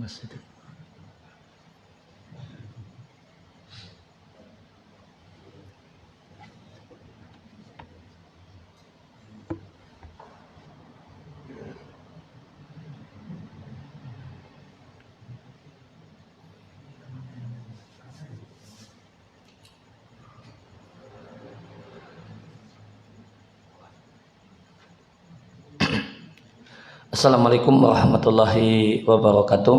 masjid. Assalamualaikum warahmatullahi wabarakatuh.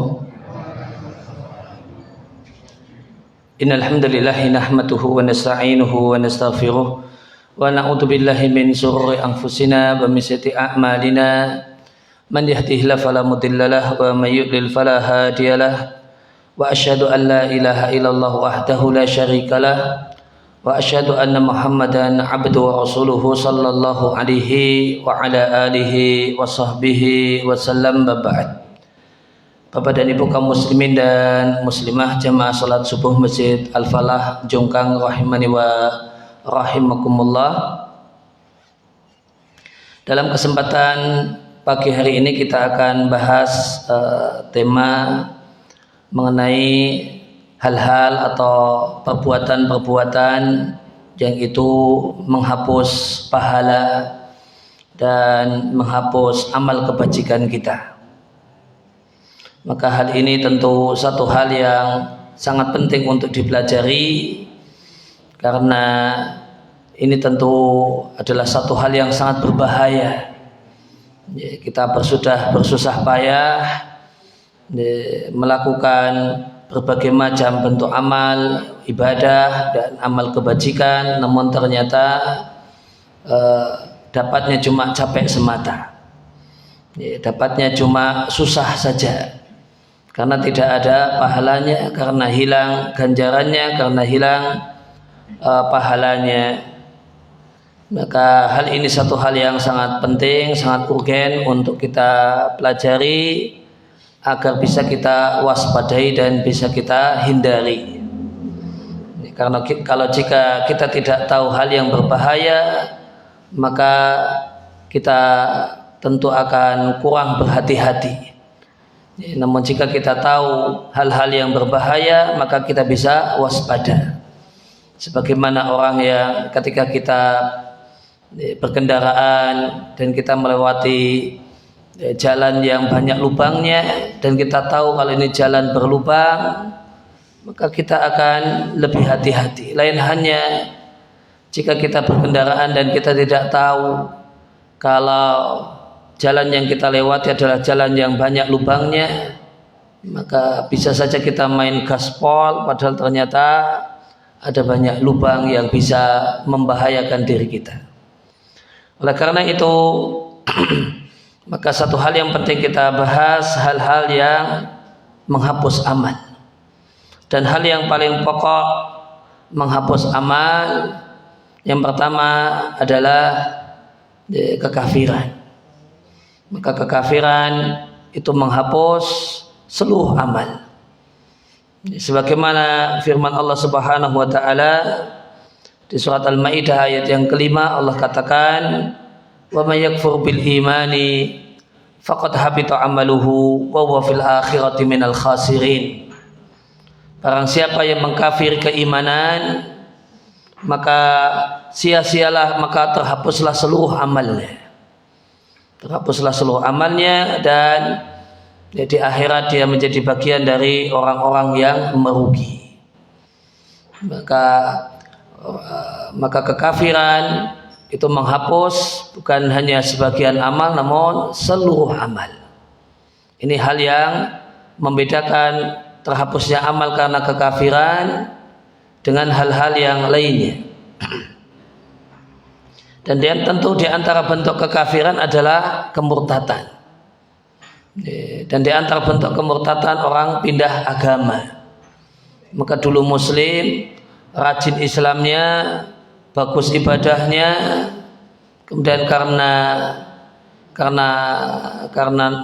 Innal hamdalillah nahmaduhu wa nasta'inuhu wa nastaghfiruh wa na'udzu billahi min shururi anfusina wa min sayyiati a'malina. Man yahdihillahu fala mudilla lahu wa may yudlil fala hadiyalah. Wa asyhadu an la ilaha illallah wahdahu la syarika lah. Wa asyhadu anna Muhammadan abduhu wa rasuluhu sallallahu alaihi wa ala alihi wa sahbihi wa sallam. Ba'd. Bapak dan Ibu kaum muslimin dan muslimah jamaah salat subuh Masjid Al-Falah Jongkang rahimani wa rahimakumullah. Dalam kesempatan pagi hari ini kita akan bahas tema mengenai hal-hal atau perbuatan-perbuatan yang itu menghapus pahala dan menghapus amal kebajikan kita. Maka hal ini tentu satu hal yang sangat penting untuk dipelajari, karena ini tentu adalah satu hal yang sangat berbahaya. Kita bersusah payah melakukan berbagai macam bentuk amal ibadah dan amal kebajikan, namun ternyata dapatnya cuma capek semata, dapatnya cuma susah saja, karena tidak ada pahalanya, karena hilang ganjarannya, karena hilang pahalanya. Maka hal ini satu hal yang sangat penting, sangat urgen untuk kita pelajari agar bisa kita waspadai dan bisa kita hindari. Karena jika kita tidak tahu hal yang berbahaya, maka kita tentu akan kurang berhati-hati. Namun jika kita tahu hal-hal yang berbahaya, maka kita bisa waspada. Sebagaimana orang yang ketika kita berkendaraan dan kita melewati jalan yang banyak lubangnya dan kita tahu kalau ini jalan berlubang, maka kita akan lebih hati-hati. Lain hanya jika kita berkendaraan dan kita tidak tahu kalau jalan yang kita lewati adalah jalan yang banyak lubangnya, maka bisa saja kita main gaspol padahal ternyata ada banyak lubang yang bisa membahayakan diri kita. Oleh karena itu maka satu hal yang penting kita bahas hal-hal yang menghapus amal. Dan hal yang paling pokok menghapus amal yang pertama adalah kekafiran. Maka kekafiran itu menghapus seluruh amal. Sebagaimana firman Allah Subhanahu wa taala di surat Al-Maidah ayat yang kelima, Allah katakan, wa may yakfur bil imani faqad habita amaluhu wa huwa fil akhirati minal khasirin. Barang siapa yang mengkafir keimanan, maka sia-sialah, maka terhapuslah seluruh amalnya. Terhapuslah seluruh amalnya dan di akhirat dia menjadi bagian dari orang-orang yang merugi. Maka kekafiran itu menghapus bukan hanya sebagian amal namun seluruh amal. Ini hal yang membedakan terhapusnya amal karena kekafiran dengan hal-hal yang lainnya. Dan tentu di antara bentuk kekafiran adalah kemurtatan. Dan di antara bentuk kemurtatan orang pindah agama. Maka dulu muslim, rajin Islamnya, bagus ibadahnya, kemudian karena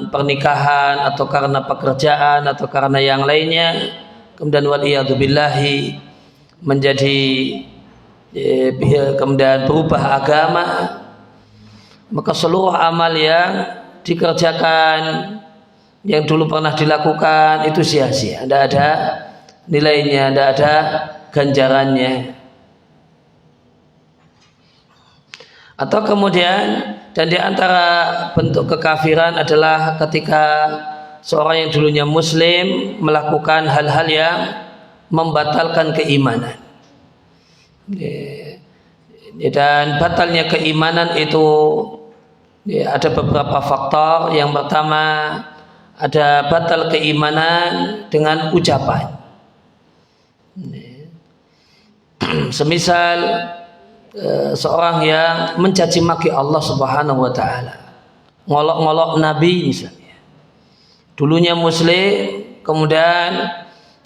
pernikahan atau karena pekerjaan atau karena yang lainnya, kemudian waliyadzubillahi menjadi kemudian berubah agama, maka seluruh amal yang dikerjakan yang dulu pernah dilakukan itu sia-sia, tidak ada nilainya, tidak ada ganjarannya. Atau kemudian, dan di antara bentuk kekafiran adalah ketika seorang yang dulunya muslim melakukan hal-hal yang membatalkan keimanan. Dan batalnya keimanan itu ada beberapa faktor. Yang pertama, ada batal keimanan dengan ucapan. Semisal seorang yang mencaci maki Allah Subhanahu wa taala, ngolok-ngolok Nabi misalnya. Dulunya muslim, kemudian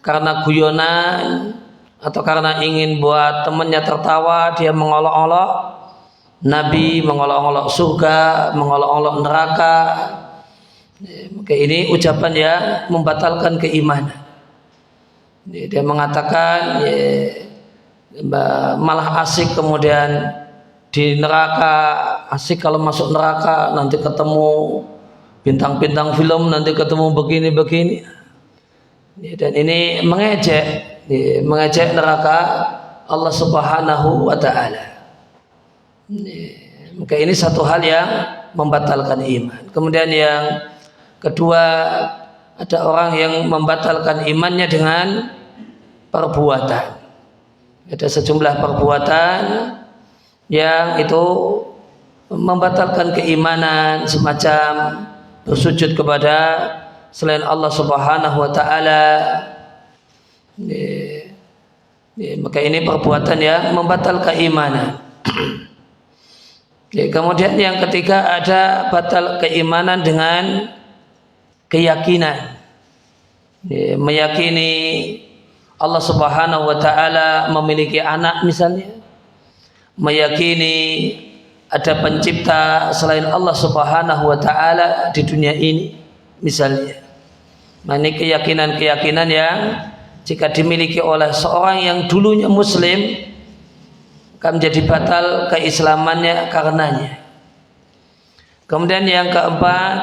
karena guyonan atau karena ingin buat temannya tertawa, dia mengolok-olok Nabi, mengolok-olok surga, mengolok-olok neraka. Maka ini ucapan yang membatalkan keimanan. Dia mengatakan malah asik kemudian di neraka, asik kalau masuk neraka nanti ketemu bintang-bintang film, nanti ketemu begini-begini. Dan ini mengejek neraka Allah Subhanahu wa taala. Maka ini satu hal yang membatalkan iman. Kemudian yang kedua, ada orang yang membatalkan imannya dengan perbuatan. Ada sejumlah perbuatan yang itu membatalkan keimanan, semacam bersujud kepada selain Allah Subhanahu wa taala. Maka ini perbuatan yang membatalkan keimanan. Kemudian yang ketiga, ada batal keimanan dengan keyakinan. Meyakini Allah Subhanahu wa taala memiliki anak misalnya, meyakini ada pencipta selain Allah Subhanahu wa taala di dunia ini misalnya. Nah, ini keyakinan-keyakinan yang jika dimiliki oleh seorang yang dulunya muslim akan menjadi batal keislamannya karenanya. Kemudian yang keempat,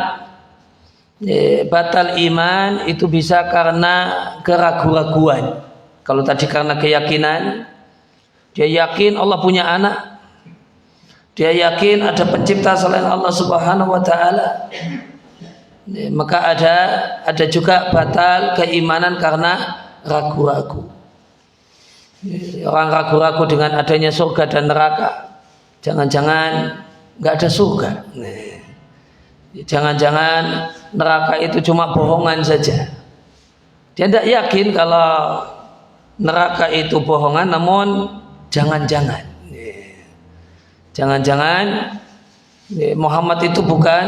batal iman itu bisa karena keraguan-raguan. Kalau tadi karena keyakinan, dia yakin Allah punya anak, dia yakin ada pencipta selain Allah Subhanahu wa taala. Maka ada juga batal keimanan karena ragu-ragu. Orang ragu-ragu dengan adanya surga dan neraka. Jangan-jangan nggak ada surga. Jangan-jangan neraka itu cuma bohongan saja. Dia tidak yakin kalau neraka itu bohongan, namun jangan-jangan Muhammad itu bukan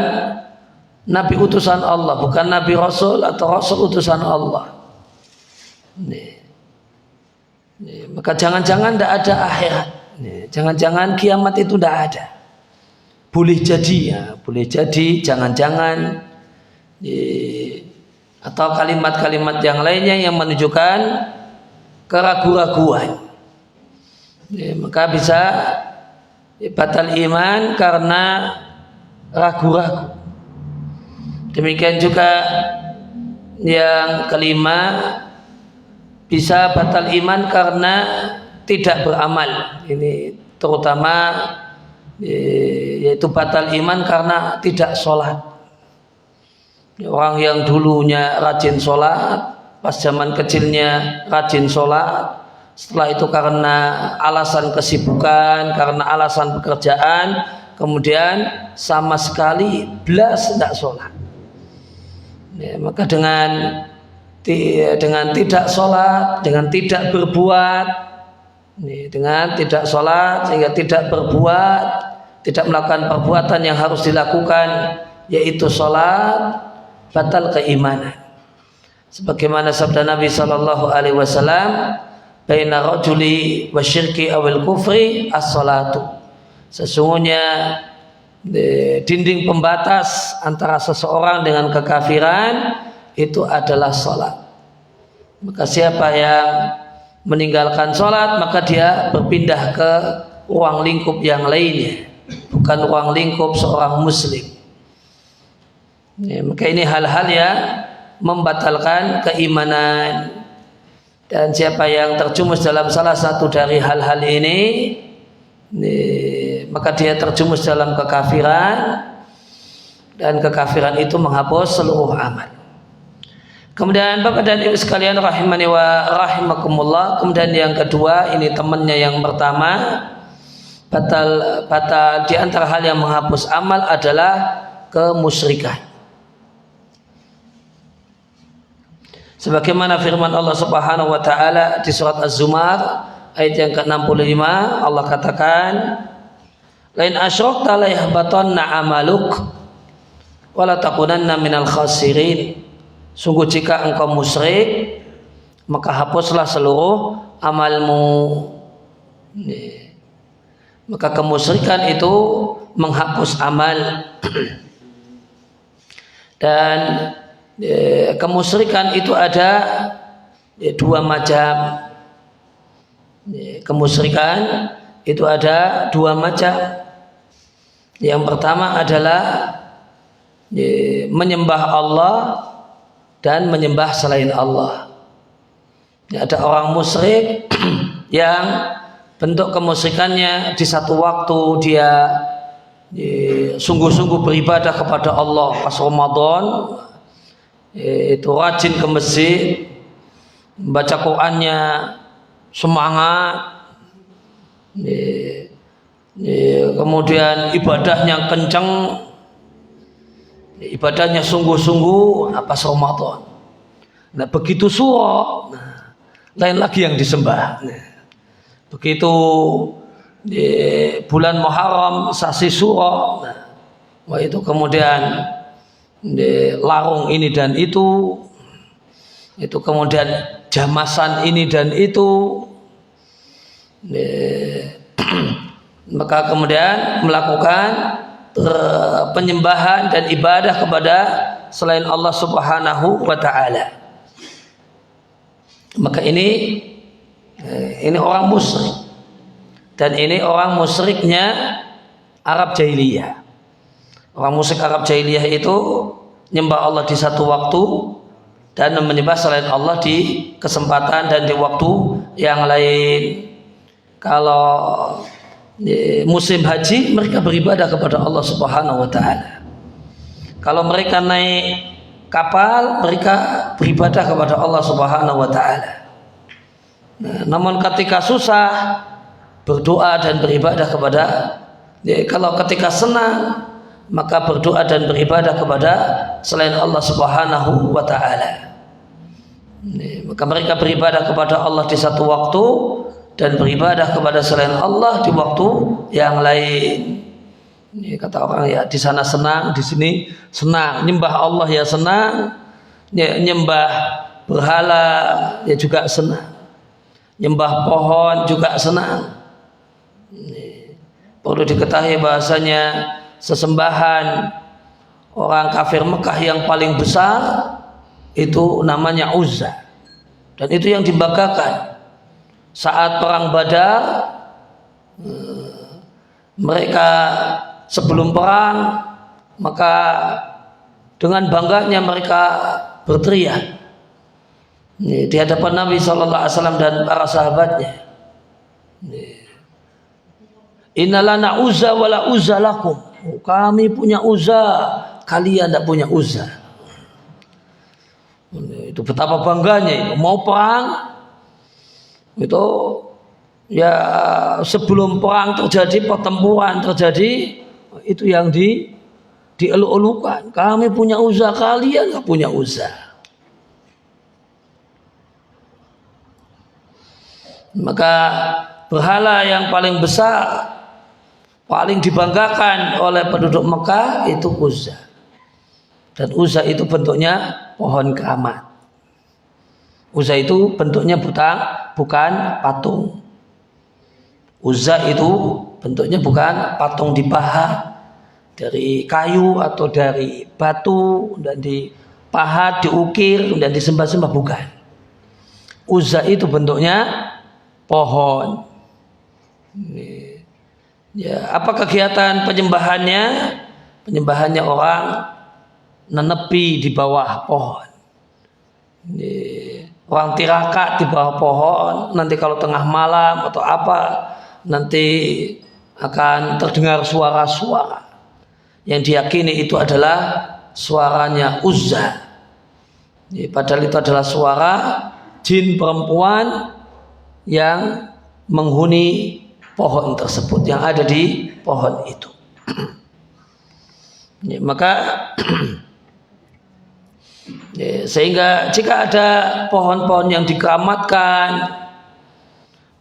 Nabi utusan Allah, bukan Nabi Rasul atau Rasul utusan Allah. Maka jangan-jangan tidak ada akhirat, jangan-jangan kiamat itu tidak ada. Boleh jadi ya, boleh jadi jangan-jangan, atau kalimat-kalimat yang lainnya yang menunjukkan keraguan-raguan. Maka bisa batal iman karena ragu-ragu. Demikian juga yang kelima, bisa batal iman karena tidak beramal. Ini terutama yaitu batal iman karena tidak sholat. Orang yang dulunya rajin sholat, pas zaman kecilnya rajin sholat, setelah itu karena alasan kesibukan, karena alasan pekerjaan, kemudian sama sekali belas tidak sholat. Maka dengan tidak sholat, dengan tidak berbuat, dengan tidak sholat sehingga tidak berbuat, tidak melakukan perbuatan yang harus dilakukan, yaitu sholat, batal keimanan. Sebagaimana sabda Nabi sallallahu alaihi wasallam, baina rajuli wasyirki awil kufri as-salatu. Sesungguhnya dinding pembatas antara seseorang dengan kekafiran itu adalah salat. Maka siapa yang meninggalkan salat, maka dia berpindah ke ruang lingkup yang lainnya, bukan ruang lingkup seorang muslim. Ya, maka ini hal-hal yang membatalkan keimanan. Dan siapa yang terjumus dalam salah satu dari hal-hal ini, maka dia terjumus dalam kekafiran, dan kekafiran itu menghapus seluruh amal. Kemudian Bapak dan Ibu sekalian rahimani wa rahimakumullah, kemudian yang kedua, ini temannya yang pertama, batal di antara hal yang menghapus amal adalah kemusyrikan. Sebagaimana firman Allah Subhanahu wa taala di surat Az-Zumar ayat yang ke-65, Allah katakan, "Lain asyrakta la yahbatanna amaluk wa la takunanna minal khasirin." Sungguh jika engkau musyrik, maka hapuslah seluruh amalmu. Maka kemusyrikan itu menghapus amal. Dan kemusyrikan itu ada dua macam. Kemusyrikan itu ada dua macam. Yang pertama adalah menyembah Allah dan menyembah selain Allah. Ada orang musyrik yang bentuk kemusyrikannya di satu waktu dia sungguh-sungguh beribadah kepada Allah pas Ramadan, itu rajin ke masjid, baca Qur'annya semangat, kemudian ibadahnya kencang, ibadahnya sungguh-sungguh pas Ramadan. Nah, begitu suro, lain lagi yang disembah. Begitu bulan Muharram sasi suro, wah itu kemudian larung ini dan itu kemudian jamasan ini dan itu, maka kemudian melakukan penyembahan dan ibadah kepada selain Allah Subhanahu wa taala. Maka ini orang musyrik, dan ini orang musyriknya Arab jahiliyah. Orang musyrik Arab jahiliyah itu nyembah Allah di satu waktu dan menyembah selain Allah di kesempatan dan di waktu yang lain. Kalau musim haji, mereka beribadah kepada Allah Subhanahu wa taala. Kalau mereka naik kapal, mereka beribadah kepada Allah Subhanahu wa taala. Namun ketika susah, berdoa dan beribadah kepada, kalau ketika senang, maka berdoa dan beribadah kepada selain Allah Subhanahu wa taala. Maka mereka beribadah kepada Allah di satu waktu dan beribadah kepada selain Allah di waktu yang lain. Ini kata orang, ya di sana senang, di sini senang. Nyembah Allah ya senang, nyembah berhala ya juga senang, nyembah pohon juga senang. Perlu diketahui bahasanya sesembahan orang kafir Mekah yang paling besar itu namanya Uzza, dan itu yang dibanggakan saat perang Badar. Mereka sebelum perang, maka dengan bangganya mereka berteriak di hadapan Nabi SAW dan para sahabatnya, "Innalana Uzza wala Uzza lakum." Kami punya Uzza, kalian tidak punya Uzza. Itu betapa bangganya itu. Mau perang itu ya, sebelum perang terjadi, pertempuran terjadi, itu yang dieluk-elukan. Kami punya Uzza, kalian tidak punya Uzza. Maka berhala yang paling besar, paling dibanggakan oleh penduduk Mekah itu Uzza. Dan Uzza itu bentuknya pohon keramat. Uzza itu bentuknya bukan patung. Uzza itu bentuknya bukan patung dipahat dari kayu atau dari batu dan dipahat, diukir dan disembah-sembah, bukan. Uzza itu bentuknya pohon. Ya, apa kegiatan penyembahannya? Penyembahannya orang nenepi di bawah pohon. Orang tirakat di bawah pohon, nanti kalau tengah malam atau apa, nanti akan terdengar suara-suara yang diyakini itu adalah suaranya Uzza. Padahal itu adalah suara jin perempuan yang menghuni pohon tersebut, yang ada di pohon itu. Maka sehingga jika ada pohon-pohon yang dikeramatkan,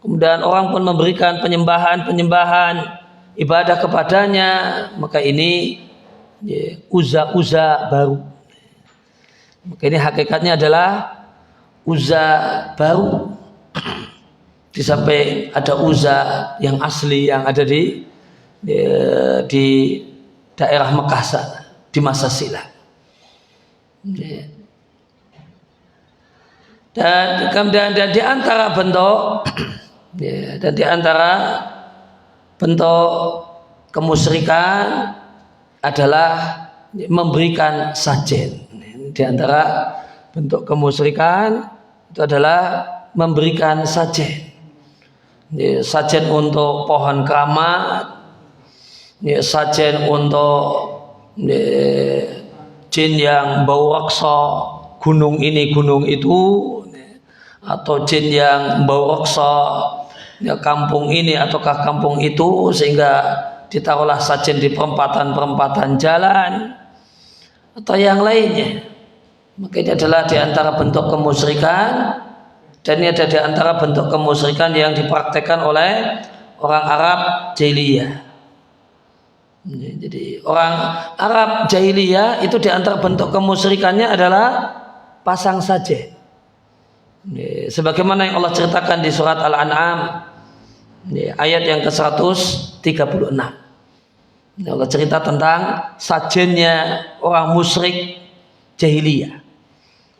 kemudian orang pun memberikan penyembahan ibadah kepadanya, maka ini Uzza baru. Maka ini hakikatnya adalah Uzza baru. Di samping ada Uzza yang asli yang ada di daerah Mekah sana di masa silam. Dan kemudian di antara bentuk dan di antara bentuk kemusyrikan adalah memberikan sajen. Di antara bentuk kemusyrikan itu adalah memberikan sajen. Sajen untuk pohon keramat, sajen untuk jin yang bau raksa, gunung ini gunung itu, atau jin yang bau raksa kampung ini ataukah kampung itu, sehingga ditaruhlah sajen di perempatan-perempatan jalan atau yang lainnya. Maka ini adalah di antara bentuk kemusyrikan, dan ini ada di antara bentuk kemusyrikan yang dipraktekkan oleh orang Arab jahiliyah. Jadi orang Arab jahiliyah itu di antara bentuk kemusyrikannya adalah pasang sajen. Sebagaimana yang Allah ceritakan di surat Al-An'am ayat yang ke-136. Allah cerita tentang sajennya orang musyrik jahiliyah.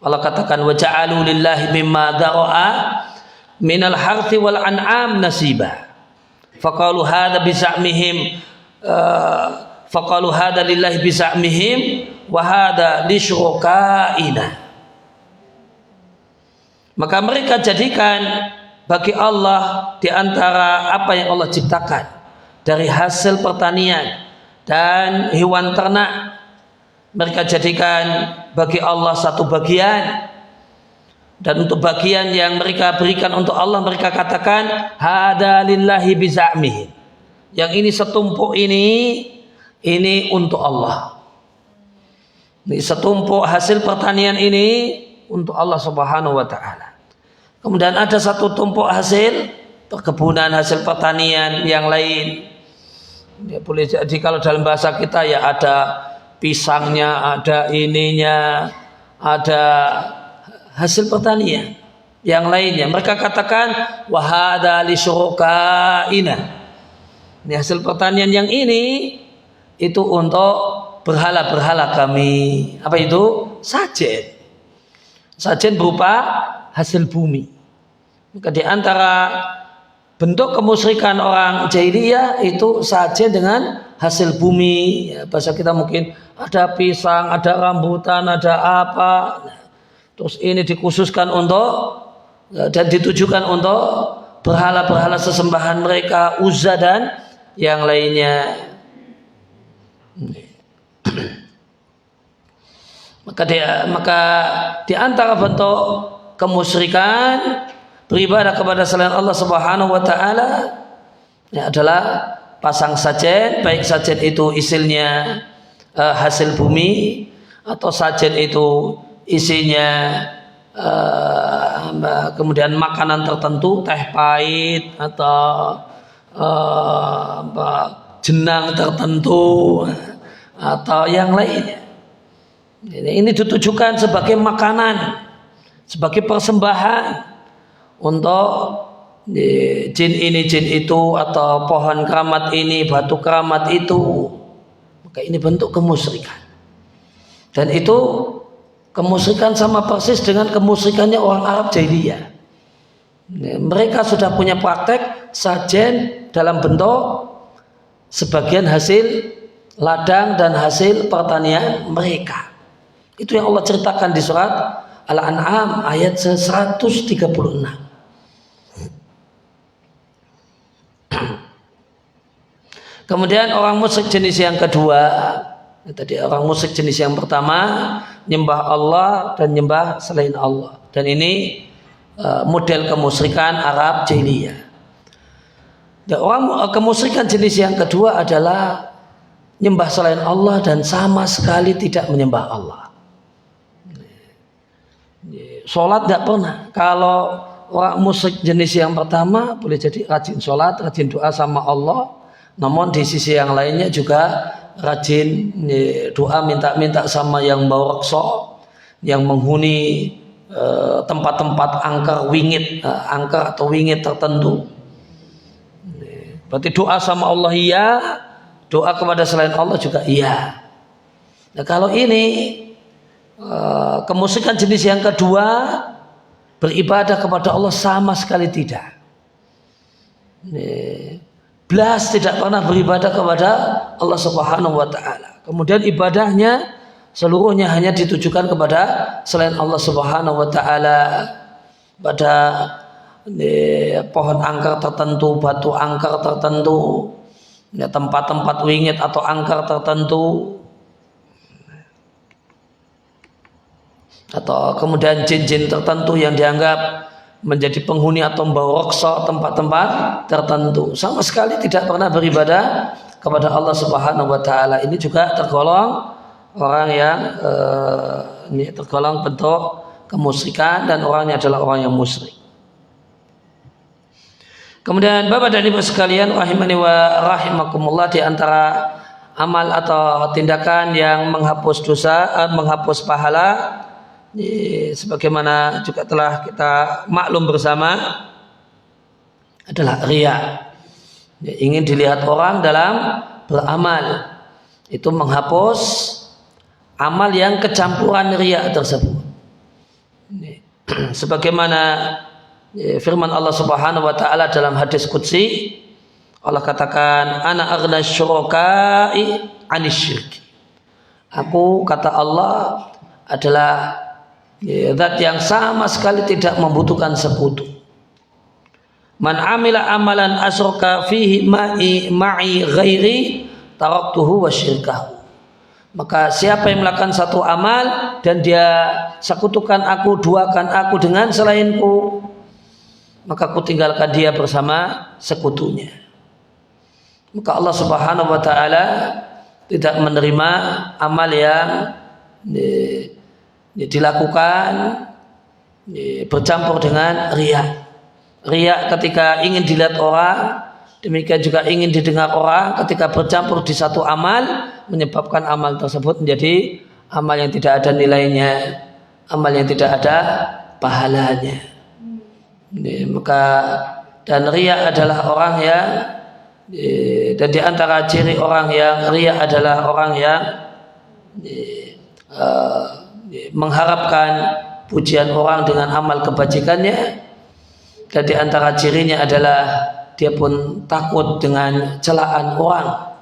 Allah katakan wa ja'alu lillahi mimma dara'a minal harthi wal an'am nasiba. Faqalu hadza bi za'mihim faqalu hadza lillahi bi za'mihim wa hadza li syurakaina. Maka mereka jadikan bagi Allah di antara apa yang Allah ciptakan dari hasil pertanian dan hewan ternak, mereka jadikan bagi Allah satu bagian, dan untuk bagian yang mereka berikan untuk Allah mereka katakan hada lillahi biza'mihim, yang ini setumpuk ini untuk Allah, ini setumpuk hasil pertanian ini untuk Allah Subhanahu wa ta'ala. Kemudian ada satu tumpuk hasil perkebunan, hasil pertanian yang lain, ya boleh jadi kalau dalam bahasa kita ya ada pisangnya, ada ininya, ada hasil pertanian yang lainnya. Mereka katakan wahada li syurakaina. Ini hasil pertanian yang ini itu untuk berhala-berhala kami. Apa itu? Sajen. Sajen berupa hasil bumi. Maka di antara bentuk kemusyrikan orang jahiliyah itu sajen dengan hasil bumi. Ya, bahasa kita mungkin ada pisang, ada rambutan, ada apa. Terus ini dikhususkan untuk dan ditujukan untuk berhala-berhala sesembahan mereka, Uzza dan yang lainnya. Maka di antara bentuk kemusyrikan beribadah kepada selain Allah Subhanahu wa ta'ala ya adalah pasang sajen, baik sajen itu isinya hasil bumi atau sajen itu isinya kemudian makanan tertentu, teh pahit atau jenang tertentu atau yang lainnya. Ini ditujukan sebagai makanan, sebagai persembahan untuk jin ini, jin itu, atau pohon keramat ini, batu keramat itu. Maka ini bentuk kemusyrikan. Dan itu kemusyrikan sama persis dengan kemusyrikannya orang Arab jahiliyah. Mereka sudah punya praktek sajen dalam bentuk sebagian hasil ladang dan hasil pertanian mereka. Itu yang Allah ceritakan di surat Al-An'am ayat 136. Kemudian orang musyrik jenis yang kedua, tadi orang musyrik jenis yang pertama nyembah Allah dan nyembah selain Allah, dan ini model kemusyrikan Arab jahiliyah. Dan orang kemusyrikan jenis yang kedua adalah nyembah selain Allah dan sama sekali tidak menyembah Allah. Sholat tidak pernah. Kalau orang musyrik jenis yang pertama boleh jadi rajin sholat, rajin doa sama Allah, namun di sisi yang lainnya juga rajin doa minta-minta sama yang bawa reksa, yang menghuni tempat-tempat angker atau wingit tertentu. Berarti doa sama Allah iya, doa kepada selain Allah juga iya. Nah, kalau ini kemusyrikan jenis yang kedua, beribadah kepada Allah sama sekali tidak. Belas tidak pernah beribadah kepada Allah Subhanahu wa taala. Kemudian ibadahnya seluruhnya hanya ditujukan kepada selain Allah Subhanahu wa taala, pada pohon angker tertentu, batu angker tertentu, tempat-tempat wingit atau angker tertentu, atau kemudian jin-jin tertentu yang dianggap menjadi penghuni atau membawa reksa tempat-tempat tertentu. Sama sekali tidak pernah beribadah kepada Allah Subhanahu wa taala. Ini juga tergolong orang yang ini tergolong bentuk kemusyrikan, dan orangnya adalah orang yang musyrik. Kemudian Bapak dan Ibu sekalian rahimani wa rahimakumullah, di antara amal atau tindakan yang menghapus dosa, menghapus pahala, sebagaimana juga telah kita maklum bersama, adalah riya. Ingin dilihat orang dalam beramal, itu menghapus amal yang kecampuran riya tersebut. Sebagaimana firman Allah Subhanahu wa taala dalam hadis qudsi, Allah katakan, ana aghna syuraka'i 'anil syirk. Aku, kata Allah, adalah zat yang sama sekali tidak membutuhkan sekutu. Man amila amalan asyraka fihi ma'i ghairi taraktuhu wa syirkahu. Maka siapa yang melakukan satu amal dan dia sekutukan aku, duakan aku dengan selainku, maka aku tinggalkan dia bersama sekutunya. Maka Allah Subhanahu wa taala tidak menerima amal yang dilakukan bercampur dengan riya. Riya ketika ingin dilihat orang, demikian juga ingin didengar orang, ketika bercampur di satu amal, menyebabkan amal tersebut menjadi amal yang tidak ada nilainya, amal yang tidak ada pahalanya. Maka dan riya adalah orang yang, dan di antara ciri orang yang riya adalah orang yang mengharapkan pujian orang dengan amal kebajikannya, dan di antara cirinya adalah dia pun takut dengan celaan orang.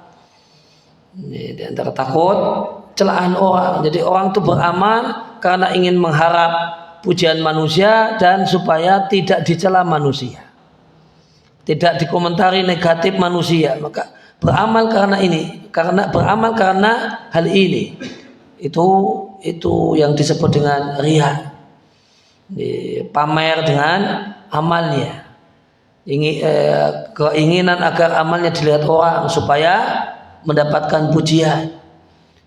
Di antara takut celaan orang. Jadi orang itu beramal karena ingin mengharap pujian manusia dan supaya tidak dicela manusia, tidak dikomentari negatif manusia. Maka beramal karena ini, karena beramal karena hal ini. Itu yang disebut dengan riya. Pamer dengan amalnya, keinginan agar amalnya dilihat orang supaya mendapatkan pujian,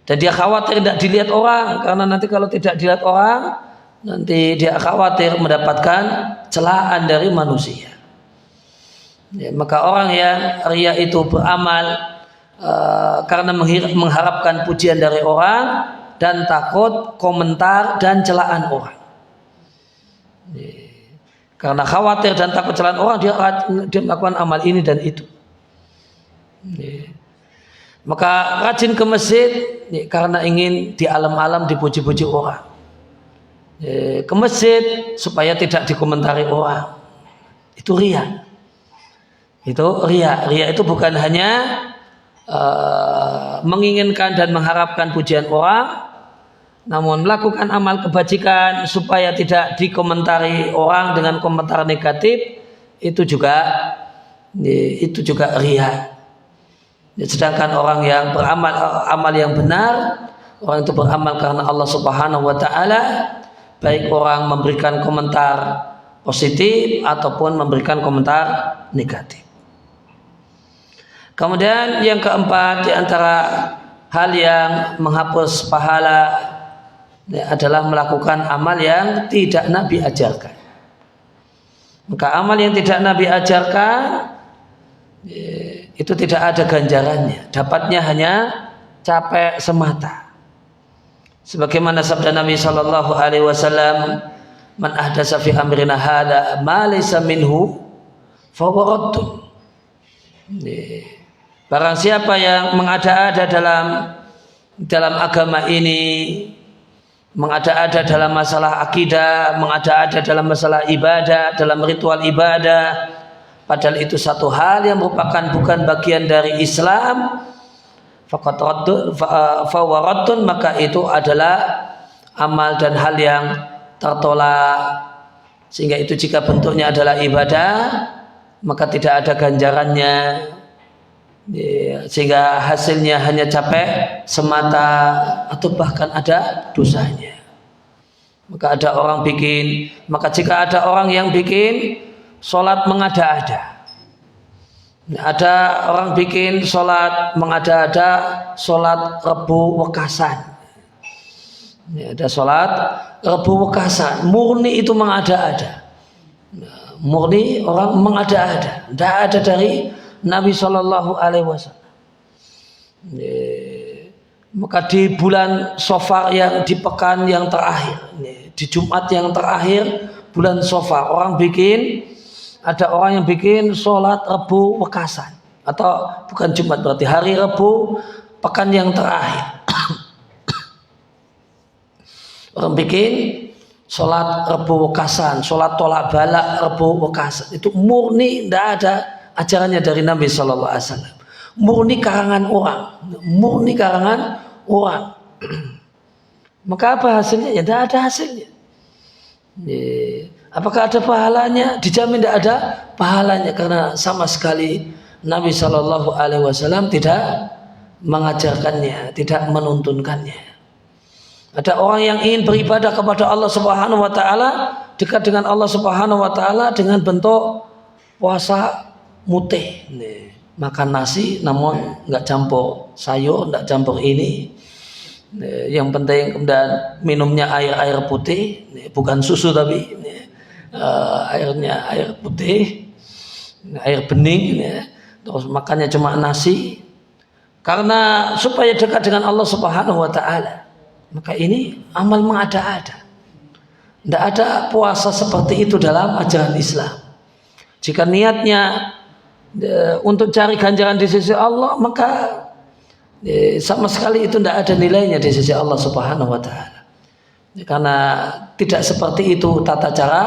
dan dia khawatir tidak dilihat orang, karena nanti kalau tidak dilihat orang, nanti dia khawatir mendapatkan celaan dari manusia. Maka orang yang riya itu beramal karena mengharapkan pujian dari orang dan takut komentar dan celaan orang. Karena khawatir dan takut celaan orang, dia melakukan amal ini dan itu. Maka rajin ke masjid karena ingin di alam-alam dipuji-puji orang. Ke masjid supaya tidak dikomentari orang. Itu riya. Itu riya. Riya itu bukan hanya menginginkan dan mengharapkan pujian orang, namun melakukan amal kebajikan supaya tidak dikomentari orang dengan komentar negatif, itu juga riya. Sedangkan orang yang beramal amal yang benar, orang itu beramal karena Allah Subhanahu wa taala, baik orang memberikan komentar positif ataupun memberikan komentar negatif. Kemudian yang keempat, di antara hal yang menghapus pahala adalah melakukan amal yang tidak Nabi ajarkan. Maka amal yang tidak Nabi ajarkan itu tidak ada ganjarannya, dapatnya hanya capek semata. Sebagaimana sabda Nabi sallallahu alaihi wasallam, "Man ahdatsa fi amrina hadza ma laysa minhu fa huwa raddun." Barang siapa yang mengada-ada dalam agama ini, mengada-ada dalam masalah akidah, mengada-ada dalam masalah ibadah, dalam ritual ibadah, padahal itu satu hal yang merupakan bukan bagian dari Islam, faqad raddun, maka itu adalah amal dan hal yang tertolak. Sehingga itu jika bentuknya adalah ibadah, maka tidak ada ganjarannya, sehingga hasilnya hanya capek semata atau bahkan ada dosanya. Maka jika ada orang yang bikin sholat mengada-ada, ada orang bikin sholat mengada-ada, sholat Rebu Wekasan, ada sholat Rebu Wekasan, murni itu mengada-ada, murni orang mengada-ada, tidak ada dari Nabi Shallallahu Alaihi Wasallam. Maka di bulan Shofar, yang di pekan yang terakhir, di Jumat yang terakhir bulan Shofar, ada orang yang bikin sholat Rebu Wekasan, atau bukan Jumat, berarti hari Rebu pekan yang terakhir. Orang bikin sholat Rebu Wekasan, sholat tolak balak Rebu Wekasan, itu murni tidak ada ajarannya dari Nabi Sallallahu Alaihi Wasallam, murni karangan orang. Maka apa hasilnya? Ya tidak ada hasilnya. Apakah ada pahalanya? Dijamin tidak ada pahalanya, karena sama sekali Nabi Sallallahu Alaihi Wasallam tidak mengajarkannya, tidak menuntunkannya. Ada orang yang ingin beribadah kepada Allah Subhanahu Wa Taala, dekat dengan Allah Subhanahu Wa Taala dengan bentuk puasa mutih, makan nasi namun nggak campur sayur, nggak campur ini. Yang penting kemudian minumnya air putih, bukan susu tapi airnya air putih, air bening, terus makannya cuma nasi, karena supaya dekat dengan Allah Subhanahu Wa Taala. Maka ini amal mengada-ada. Tidak ada puasa seperti itu dalam ajaran Islam. Jika niatnya untuk cari ganjaran di sisi Allah, maka sama sekali itu tidak ada nilainya di sisi Allah Subhanahu Wa Taala. Karena tidak seperti itu tata cara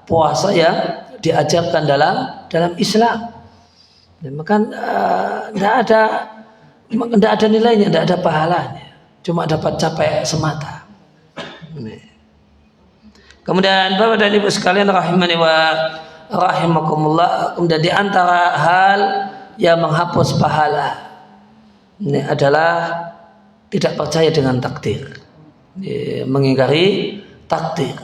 puasa yang diajarkan dalam Islam. Maka tidak ada nilainya, tidak ada pahalanya, cuma dapat capek semata. Kemudian Bapak dan Ibu sekalian rahimani wa rahimakumullah, kemudian di antara hal yang menghapus pahala ini adalah tidak percaya dengan takdir, mengingkari takdir,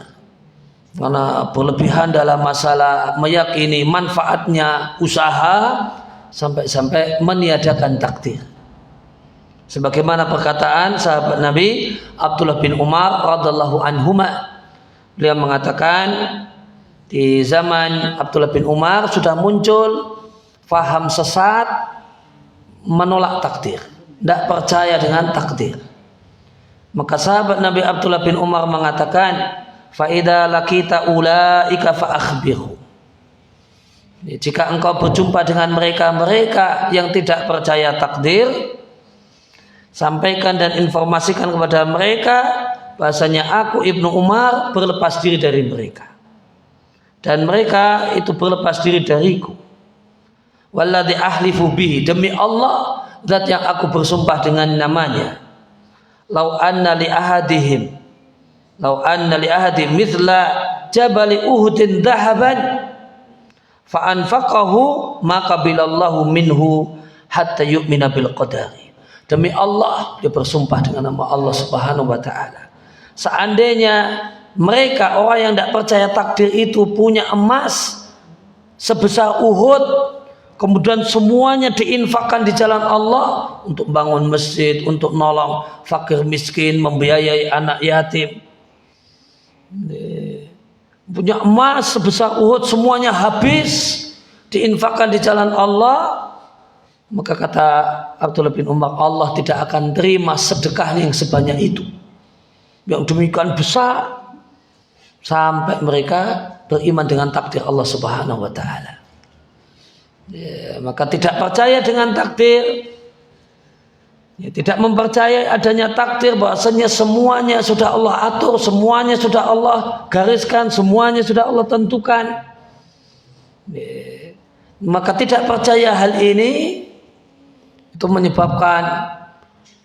karena berlebihan dalam masalah meyakini manfaatnya usaha sampai meniadakan takdir. Sebagaimana perkataan sahabat Nabi Abdullah bin Umar radhiallahu anhuma, beliau mengatakan di zaman Abdullah bin Umar sudah muncul faham sesat menolak takdir, tidak percaya dengan takdir. Maka sahabat Nabi Abdullah bin Umar mengatakan, fa idza laqita ulaika fa akhbirhu. Jika engkau berjumpa dengan mereka yang tidak percaya takdir, sampaikan dan informasikan kepada mereka bahasanya aku Ibnu Umar berlepas diri dari mereka, dan mereka itu berlepas diri dariku. Walladzi ahlifu bihi, demi Allah zat yang aku bersumpah dengan namanya, lau anna li ahadihim mithla jabali uhudin dhahaban fa anfaqahu maka bilallahu minhu hatta yu'mina bil qadari. Demi Allah, dia bersumpah dengan nama Allah Subhanahu wa taala, seandainya mereka orang yang tidak percaya takdir itu punya emas sebesar Uhud, kemudian semuanya diinfakkan di jalan Allah untuk bangun masjid, untuk nolong fakir miskin, membiayai anak yatim, punya emas sebesar Uhud semuanya habis diinfakkan di jalan Allah, maka kata Abdullah bin Umar, Allah tidak akan terima sedekahnya yang sebanyak itu, yang demikian besar, sampai mereka beriman dengan takdir Allah Subhanahu wa taala. Maka tidak percaya dengan takdir, tidak mempercayai adanya takdir, bahwasanya semuanya sudah Allah atur, semuanya sudah Allah gariskan, semuanya sudah Allah tentukan. Maka tidak percaya hal ini, itu menyebabkan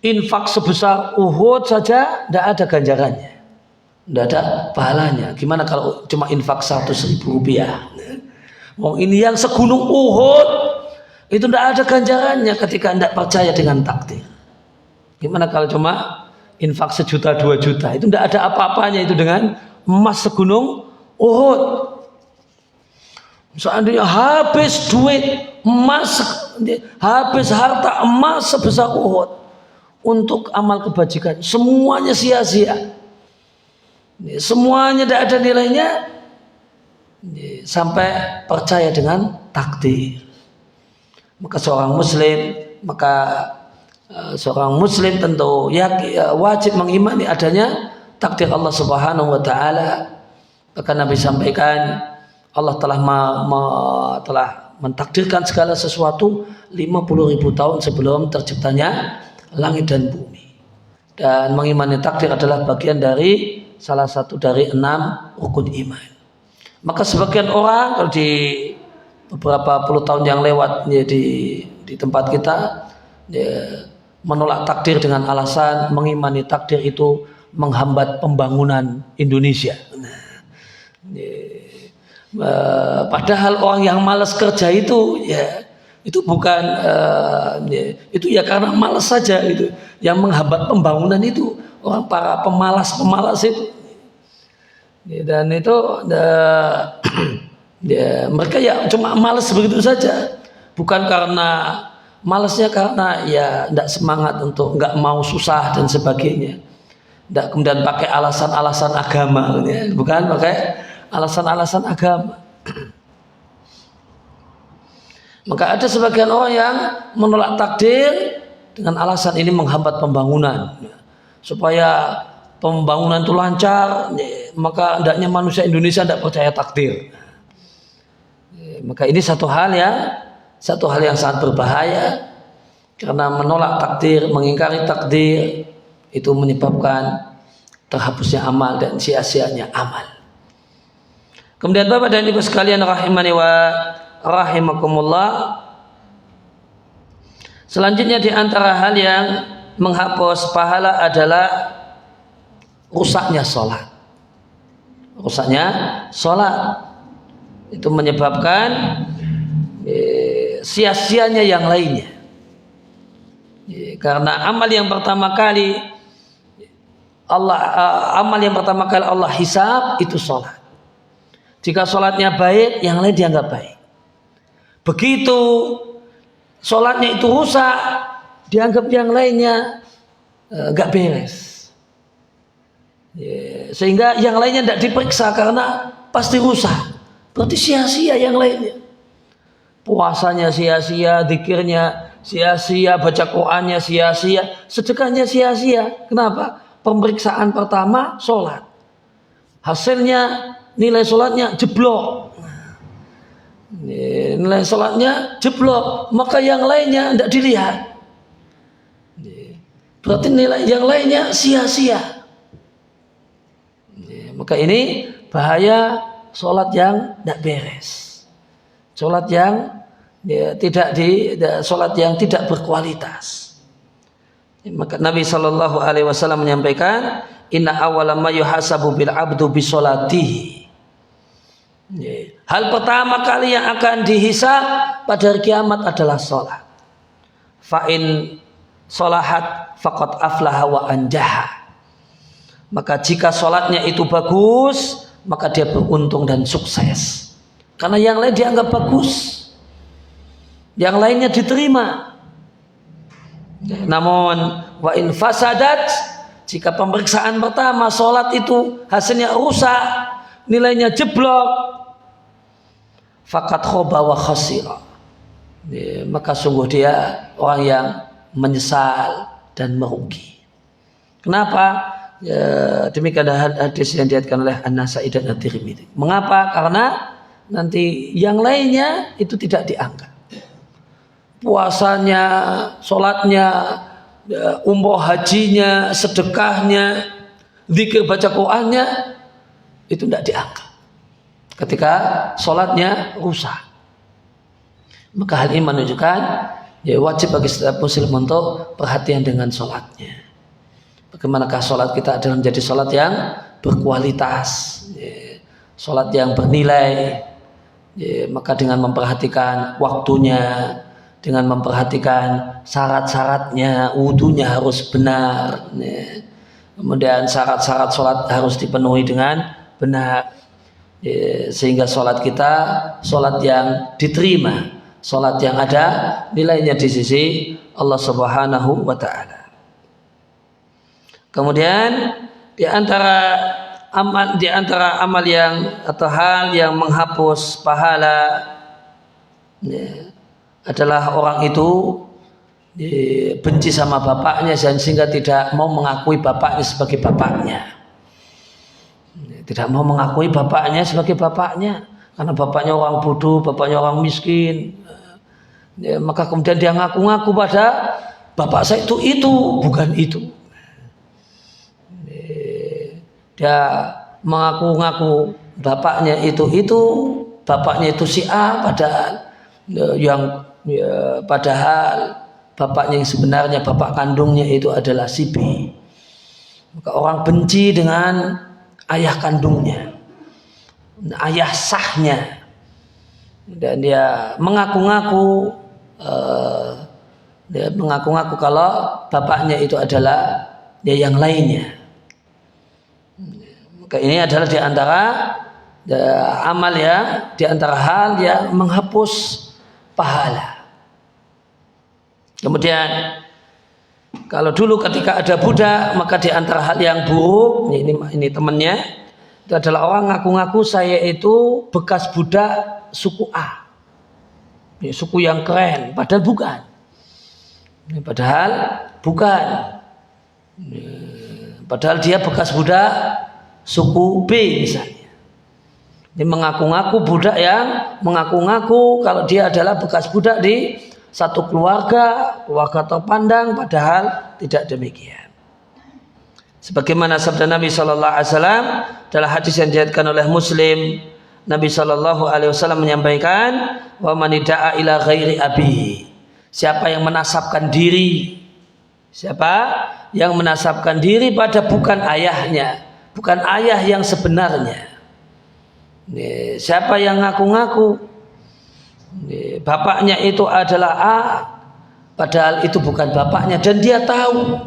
infak sebesar Uhud saja tidak ada ganjarannya, tidak ada pahalanya. Gimana kalau cuma infak 100.000 rupiah? Ini yang segunung Uhud itu tidak ada ganjarannya ketika tidak percaya dengan takdir. Gimana kalau cuma infak 1 juta 2 juta? Itu tidak ada apa-apanya itu dengan emas segunung Uhud. Seandainya habis duit emas, habis harta emas sebesar Uhud untuk amal kebajikan, semuanya sia-sia, semuanya tidak ada nilainya, sampai percaya dengan takdir. Maka seorang muslim tentu wajib mengimani adanya takdir Allah Subhanahu wa taala. Bahkan Nabi sampaikan, Allah telah mentakdirkan segala sesuatu 50.000 tahun sebelum terciptanya langit dan bumi. Dan mengimani takdir adalah bagian dari salah satu dari 6 rukun iman. Maka sebagian orang, kalau di beberapa puluh tahun yang lewat di tempat kita, menolak takdir dengan alasan mengimani takdir itu menghambat pembangunan Indonesia. Padahal orang yang malas kerja itu itu bukan itu karena malas saja, itu yang menghambat pembangunan itu orang para pemalas itu. Dan itu mereka cuma malas begitu saja, bukan karena malasnya, karena tidak semangat untuk nggak mau susah dan sebagainya. Tidak kemudian pakai alasan-alasan agama, bukan pakai alasan-alasan agama. Maka ada sebagian orang yang menolak takdir dengan alasan ini menghambat pembangunan, supaya pembangunan itu lancar, maka hendaknya manusia Indonesia tidak percaya takdir. Maka ini satu hal yang sangat berbahaya, karena menolak takdir, mengingkari takdir itu menyebabkan terhapusnya amal dan sia-sianya amal. Kemudian Bapak dan Ibu sekalian rahimani wa rahimakumullah, selanjutnya di antara hal yang menghapus pahala adalah rusaknya sholat. Rusaknya sholat itu menyebabkan sia-sianya yang lainnya. Karena amal yang pertama kali Allah hisab itu sholat. Jika sholatnya baik, yang lain dianggap baik. Begitu sholatnya itu rusak, dianggap yang lainnya nggak beres. Sehingga yang lainnya tidak diperiksa karena pasti rusak. Berarti sia-sia yang lainnya. Puasanya sia-sia, zikirnya sia-sia, baca Qur'annya sia-sia, sedekahnya sia-sia. Kenapa? Pemeriksaan pertama sholat, hasilnya nilai sholatnya jeblok. Nilai sholatnya jeblok, maka yang lainnya tidak dilihat. Berarti nilai yang lainnya sia-sia. Maka ini bahaya sholat yang tidak beres, sholat yang sholat yang tidak berkualitas. Maka Nabi Shallallahu Alaihi Wasallam menyampaikan, inna awwala ma yuhasabu bil abdu bi sholatihi. Hal pertama kali yang akan dihisab pada hari kiamat adalah sholat. Fa'in sholahat faqad aflaha wa anjaha. Maka jika sholatnya itu bagus, maka dia beruntung dan sukses. Karena yang lain dianggap bagus, yang lainnya diterima. Namun wa in fasadat, jika pemeriksaan pertama sholat itu hasilnya rusak, nilainya jeblok, faqad khoba wa khasira, maka sungguh dia orang yang menyesal dan merugi. Kenapa? Ya, demikian hadis yang diriwayatkan oleh An-Nasa'i dan At-Tirmidzi. Mengapa? Karena nanti yang lainnya itu tidak diangkat. Puasanya, sholatnya, umroh hajinya, sedekahnya, zikir baca Qur'annya itu tidak diangkat. Ketika sholatnya rusak, maka hal ini menunjukkan ya wajib bagi setiap muslim untuk perhatian dengan sholatnya. Bagaimanakah sholat kita adalah menjadi sholat yang berkualitas, ya, sholat yang bernilai, ya, maka dengan memperhatikan waktunya, dengan memperhatikan syarat-syaratnya, wudunya harus benar, ya. Kemudian syarat-syarat sholat harus dipenuhi dengan benar, ya, sehingga sholat kita sholat yang diterima, sholat yang ada nilainya di sisi Allah Subhanahu wa Ta'ala. Kemudian di antara amal yang atau hal yang menghapus pahala, ya, adalah orang itu benci sama bapaknya sehingga tidak mau mengakui bapaknya sebagai bapaknya. Tidak mau mengakui bapaknya sebagai bapaknya karena bapaknya orang bodoh, bapaknya orang miskin. Ya, maka kemudian dia ngaku-ngaku pada bapak saya itu bukan itu. Dia mengaku-ngaku bapaknya itu bapaknya itu si A, padahal bapaknya yang sebenarnya, bapak kandungnya itu adalah si B. Maka orang benci dengan ayah kandungnya, ayah sahnya, dan dia mengaku-ngaku kalau bapaknya itu adalah dia yang lainnya. Maka ini adalah di antara amal ya, di antara hal yang menghapus pahala. Kemudian kalau dulu ketika ada budak, maka di antara hal yang buruk, ini temannya, itu adalah orang ngaku-ngaku saya itu bekas budak suku A, ini suku yang keren, padahal bukan. Padahal dia bekas budak suku B misalnya. Ini mengaku-ngaku budak yang mengaku-ngaku kalau dia adalah bekas budak di satu keluarga terpandang, padahal tidak demikian. Sebagaimana sabda Nabi Shallallahu Alaihi Wasallam dalam hadis yang diriwayatkan oleh Muslim, Nabi Shallallahu Alaihi Wasallam menyampaikan, wa man da'a ila ghairi abi, siapa yang menasabkan diri pada bukan ayahnya, bukan ayah yang sebenarnya. Siapa yang ngaku-ngaku bapaknya itu adalah A, padahal itu bukan bapaknya dan dia tahu.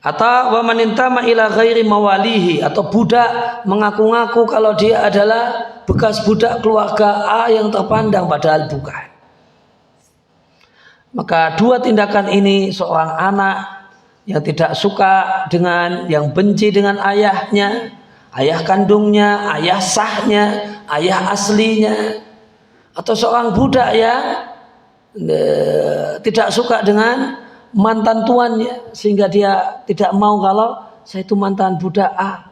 Atau wa man intama ila ghairi mawalihi, atau budak mengaku-ngaku kalau dia adalah bekas budak keluarga A yang terpandang padahal bukan. Maka dua tindakan ini, seorang anak yang tidak suka dengan, yang benci dengan ayahnya, ayah kandungnya, ayah sahnya, ayah aslinya, atau seorang budak yang tidak suka dengan mantan tuannya sehingga dia tidak mau kalau saya itu mantan budak A,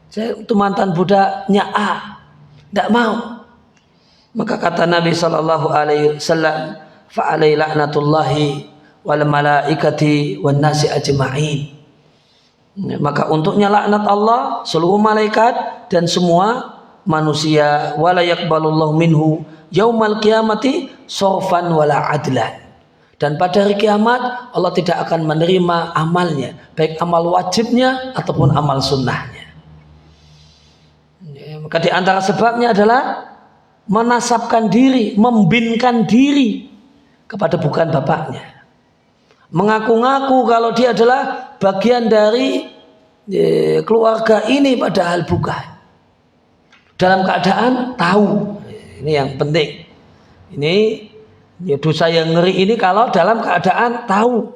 saya itu mantan budaknya A, tidak mau. Maka kata Nabi Shallallahu Alaihi Wasallam, fa alaihi laknatullahi wal malaikati wan nasi ajma'in, maka untuknya laknat Allah, seluruh malaikat dan semua manusia. Wala yaqbalullahu minhu yaumal qiyamati sorfan wala adlan, Dan pada hari kiamat Allah tidak akan menerima amalnya, baik amal wajibnya ataupun amal sunnahnya. Maka di antara sebabnya adalah menasabkan diri, membinkan diri kepada bukan bapaknya. Mengaku-ngaku kalau dia adalah bagian dari keluarga ini padahal bukan. Dalam keadaan tahu. Ini yang penting. Ini dosa yang ngeri ini kalau dalam keadaan tahu.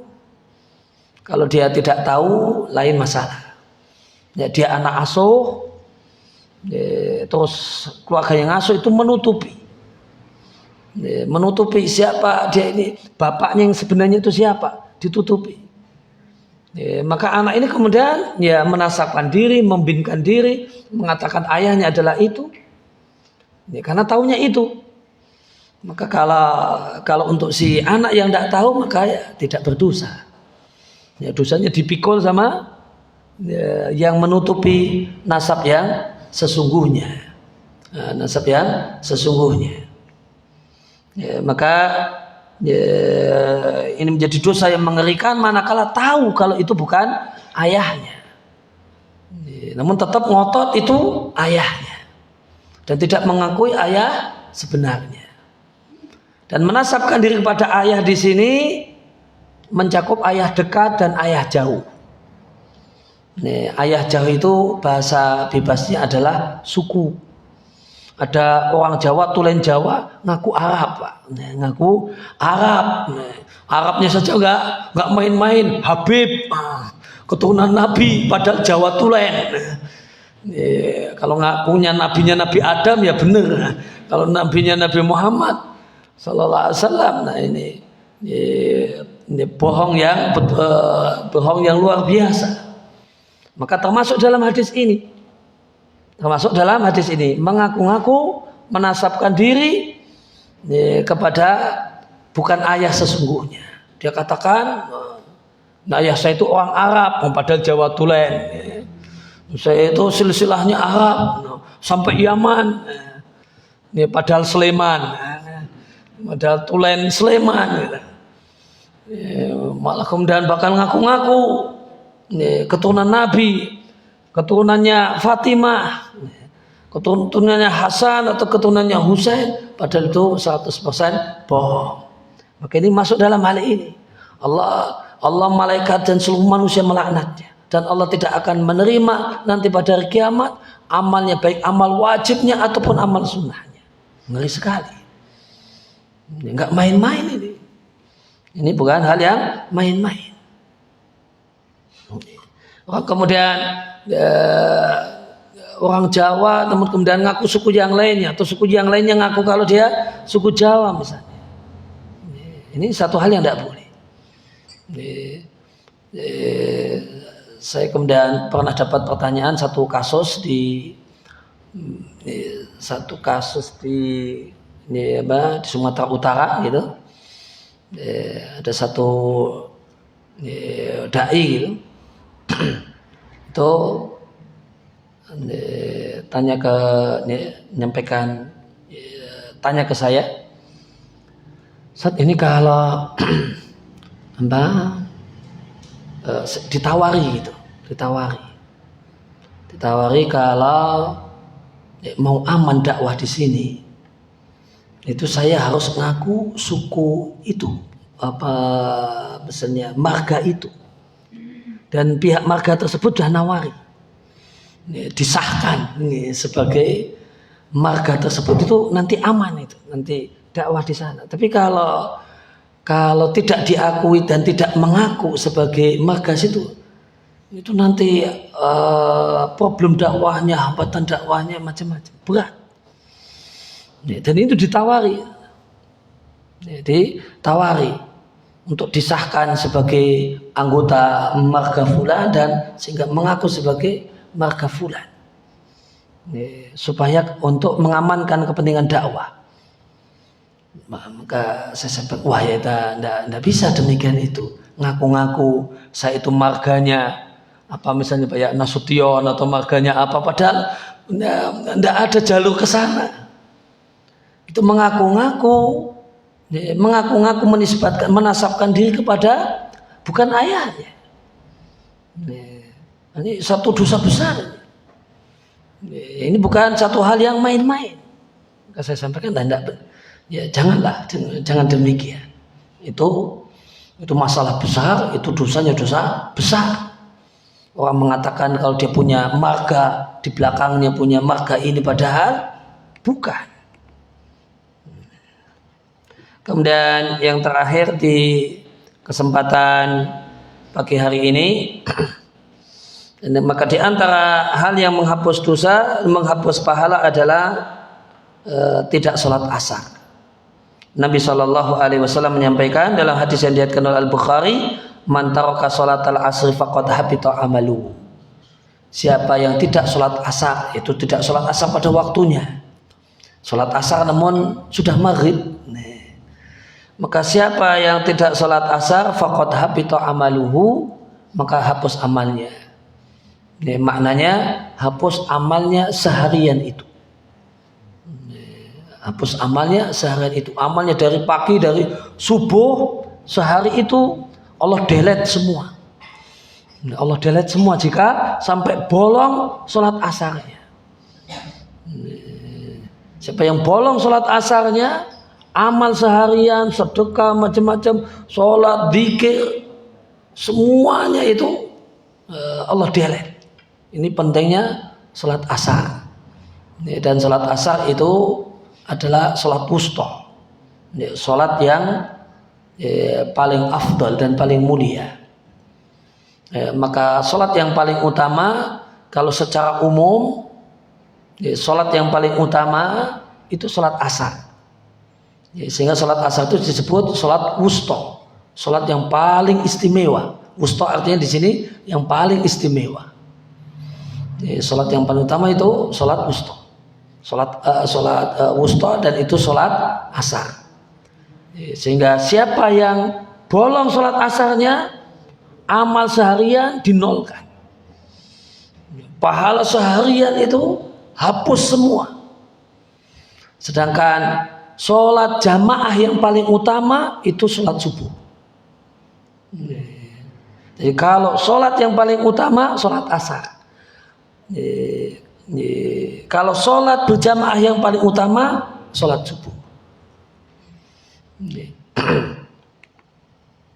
Kalau dia tidak tahu lain masalah. Ya, dia anak asuh, terus keluarga yang asuh itu menutupi siapa dia ini, bapaknya yang sebenarnya itu siapa, ditutupi. Maka anak ini kemudian ya menasabkan diri, membinkan diri, mengatakan ayahnya adalah itu, karena tahunya itu. Maka kalau untuk si anak yang tidak tahu maka ya tidak berdosa. Ya, dosanya dipikul sama yang menutupi nasab yang sesungguhnya. Nasab yang sesungguhnya. Ya, maka ini menjadi dosa yang mengerikan manakala tahu kalau itu bukan ayahnya. Namun tetap ngotot itu ayahnya dan tidak mengakui ayah sebenarnya. Dan menasabkan diri kepada ayah di sini mencakup ayah dekat dan ayah jauh. Ayah jauh itu bahasa bebasnya adalah suku. Ada orang Jawa, tulen Jawa, ngaku Arab, Pak. Ngaku Arab. Arabnya saja nggak main-main. Habib, keturunan Nabi, padahal Jawa tulen. Kalau ngakunya nabinya Nabi Adam ya benar. Kalau nabinya Nabi Muhammad Sallallahu Alaihi Wasallam, nah ini bohong yang luar biasa. Maka termasuk dalam hadis ini, mengaku-ngaku menasabkan diri kepada bukan ayah sesungguhnya. Dia katakan, nah ayah saya itu orang Arab, padahal Jawa tulen. Saya itu silsilahnya Arab sampai Yaman, padahal Sleman. Padahal tulen Sleman, malah kemudian bakal ngaku-ngaku keturunan Nabi, keturunannya Fatimah, keturunannya Hasan atau keturunannya Husain, padahal itu 100% bohong. Maka ini masuk dalam hal ini. Allah, malaikat dan seluruh manusia melaknatnya, dan Allah tidak akan menerima nanti pada hari kiamat amalnya, baik amal wajibnya ataupun amal sunnahnya. Ngeri sekali. Enggak main-main ini. Ini bukan hal yang main-main. Kemudian orang Jawa namun kemudian ngaku suku yang lainnya, atau suku yang lainnya ngaku kalau dia suku Jawa misalnya. Ini satu hal yang tidak boleh. Saya kemudian pernah dapat pertanyaan satu kasus di Sumatera Utara gitu. Ada satu dai gitu. Itu tanya ke saya, saat ini kalau ditawari kalau mau aman dakwah di sini, itu saya harus ngaku suku itu, misalnya marga itu, dan pihak marga tersebut sudah nawari, disahkan sebagai marga tersebut, itu nanti aman, itu nanti dakwah di sana. Tapi kalau tidak diakui dan tidak mengaku sebagai marga itu nanti problem dakwahnya, hambatan dakwahnya macam-macam, berat. Dan itu ditawari untuk disahkan sebagai anggota marga fulan dan sehingga mengaku sebagai marga fulan, supaya untuk mengamankan kepentingan dakwah. Maka saya sempat, wah ya tidak bisa demikian itu, ngaku-ngaku saya itu marganya apa misalnya Pak Nasution atau marganya apa, padahal tidak ada jalur ke sana. Itu mengaku-ngaku mengaku-ngaku menasabkan diri kepada bukan ayahnya. Ini satu dosa besar. Ini bukan satu hal yang main-main. Maka saya sampaikan, jangan demikian. Itu masalah besar, itu dosanya dosa besar. Orang mengatakan kalau dia punya marga, di belakangnya punya marga ini, padahal bukan. Kemudian yang terakhir di kesempatan pagi hari ini, maka di antara hal yang menghapus dosa, menghapus pahala adalah tidak sholat asar. Nabi SAW menyampaikan dalam hadis yang diriwayatkan oleh Al-Bukhari, man taraka sholatal asri faqad habita amalu. Siapa yang tidak sholat asar, itu tidak sholat asar pada waktunya, sholat asar namun sudah maghrib, maka siapa yang tidak sholat asar faqad habita amaluhu, maka hapus amalnya. Maknanya hapus amalnya seharian itu. Hapus amalnya seharian itu. Amalnya dari pagi, dari subuh, sehari itu Allah delete semua. Allah delete semua jika sampai bolong sholat asarnya. Siapa yang bolong sholat asarnya, amal seharian, sedekah, macam-macam, sholat, zikir, semuanya itu Allah delete. Ini pentingnya sholat asar. Dan sholat asar itu adalah sholat wusta, sholat yang paling afdal dan paling mulia. Maka sholat yang paling utama, kalau secara umum, sholat yang paling utama itu sholat asar. Sehingga sholat asar itu disebut sholat wusta, sholat yang paling istimewa. Wusta artinya di sini yang paling istimewa. Sholat yang paling utama itu sholat wusta, sholat wusta, dan itu sholat asar. Sehingga siapa yang bolong sholat asarnya, amal seharian dinolkan, pahala seharian itu hapus semua. Sedangkan sholat jamaah yang paling utama itu sholat subuh. Jadi kalau sholat yang paling utama sholat asar. Kalau sholat berjamaah yang paling utama sholat subuh.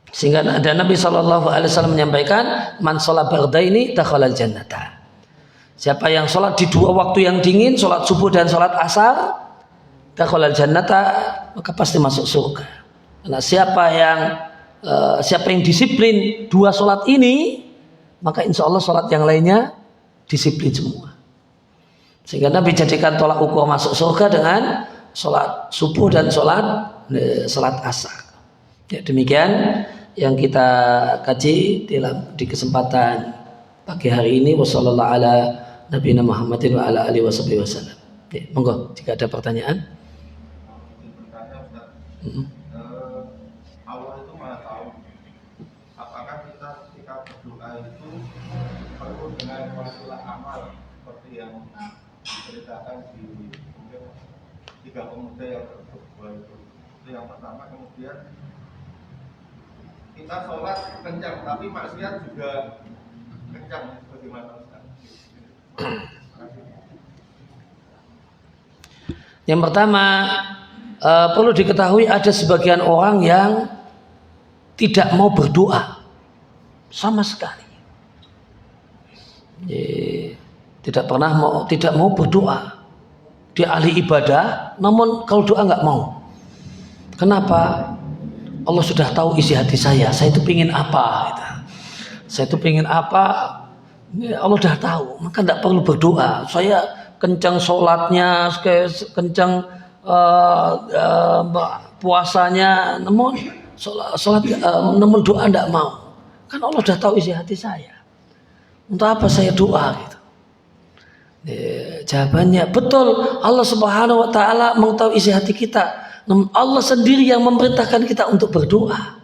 Sehingga ada Nabi SAW menyampaikan, man sholat bardaini dakhalal jannata. Siapa yang sholat di dua waktu yang dingin, sholat subuh dan sholat asar, dakhalal jannata, maka pasti masuk surga. Karena siapa yang disiplin dua sholat ini, maka insya Allah sholat yang lainnya disiplin semua. Sehingga Nabi jadikan tolak ukur masuk surga dengan sholat subuh dan sholat asar. Ya, demikian yang kita kaji di kesempatan pagi hari ini. Wassallallahu ala nabiyina Muhammadin wa ala alihi wasallam. Ya, monggo jika ada pertanyaan. Allah itu Maha tahu. Apakah kita ketika berdoa itu perlu dengan wasilah amal seperti yang diceritakan di mungkin 3 pemuda yang berdua itu yang pertama. Kemudian kita sholat kencang tapi maksiat juga kencang, bagaimana Ustaz? Yang pertama, perlu diketahui ada sebagian orang yang tidak mau berdoa sama sekali. Tidak mau berdoa. Dia ahli ibadah, namun kalau doa nggak mau. Kenapa? Allah sudah tahu isi hati saya itu pingin apa gitu. Saya itu pingin apa, Allah sudah tahu, maka tidak perlu berdoa. Saya kencang sholatnya, kencang puasanya, namun namun doa tidak mau. Kan Allah sudah tahu isi hati saya. Untuk apa saya doa gitu? Jawabannya betul, Allah Subhanahu wa taala mengetahui isi hati kita. Namun Allah sendiri yang memerintahkan kita untuk berdoa.